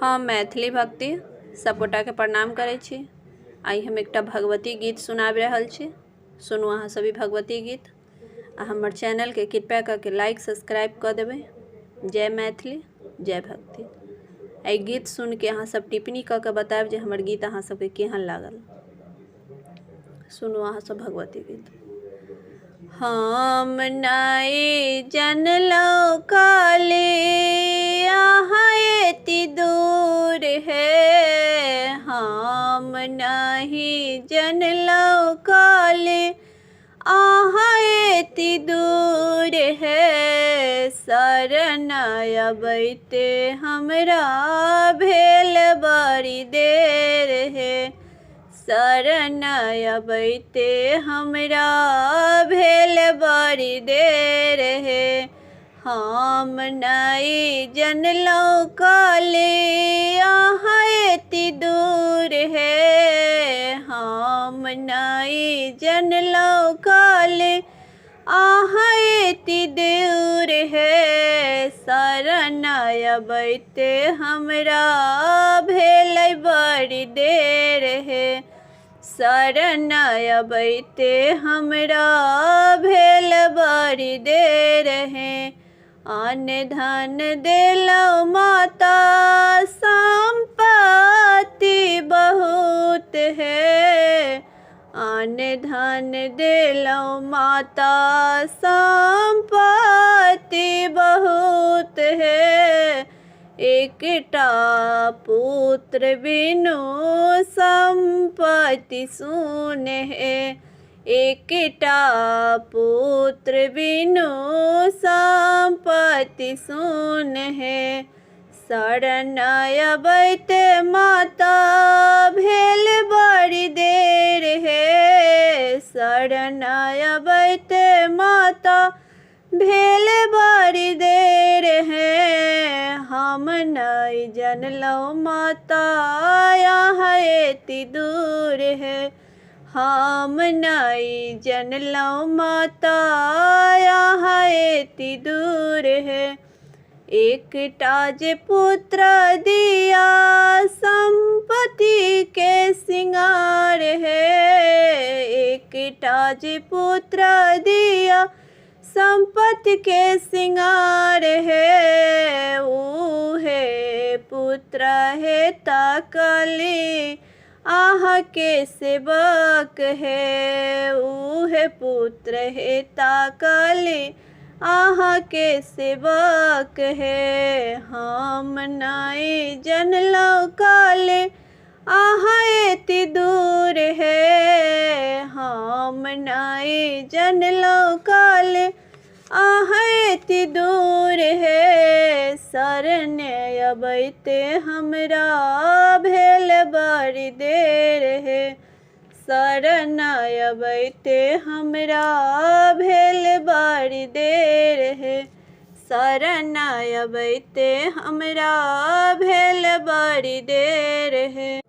हम मैथिली भक्ति सभगोटा के प्रणाम करै छी। आइ हम एकटा भगवती गीत सुनाबि रहल छी। सुनू अहाँ सभी भगवती गीत आ हमर चैनल के कृपया करके लाइक सब्सक्राइब कऽ देबै। जय मैथिली जय भक्ति। एहि गीत सुन के अहाँ सब टिप्पणी कऽ के बतायब जे हमर गीत अहाँ सबके केहन लागल। सुनू अहाँ सब भगवती गीत। हम नहीं जनलौ काले अहाँ एति दूर है। हम नहीं जनलौ काले अहाँ एति दूर है। शरण अबैते हमरा भेल बड़ी देर है। शरण अबैते हमरा भेल बड़ी देर है। हम नहीं जनलौ काले अहाँ एति दूर है। हम नहीं जनलौ काले अहाँ एति दूर है। शरण अबैते हमरा भेल बड़ी देर है। शरण अबैते हमरा भेल बड़ी देर है। अन्न धन देलौ माता संपत्ति बहुत है। अन्न धन देलौ माता संपत्ति बहुत है। एकटा पुत्र बिनु संपत्ति शून्य है। एकटा पुत्र बिनु संपत्ति शून्य है। शरण अबैते माता भेल बड़ी देर है। शरण अबैते माता भेल बड़ी देर है। हम नहीं जनलौ माता अहाँ एति दूर है। हम नहीं जनलौ माता अहाँ एति दूर है। एकटा जे पुत्र दिया संपत्ति के सिंगार है। एकटा जे पुत्र दिया संपत्ति के सिंगार है। उहे पुत्र है ताकली आहा के सेवक है। उहे पुत्र है ताकली आहा के सेवक है। हम नहीं जनलौ काले आहा एति दूर है। हम नहीं जनलौ काले आहा एति दूर है। शरण अबैते हमरा भेल बड़ी देर है। शरण अबैते हमरा भेल बड़ी देर है। शरण अबैते हमरा भेल बड़ी देर है।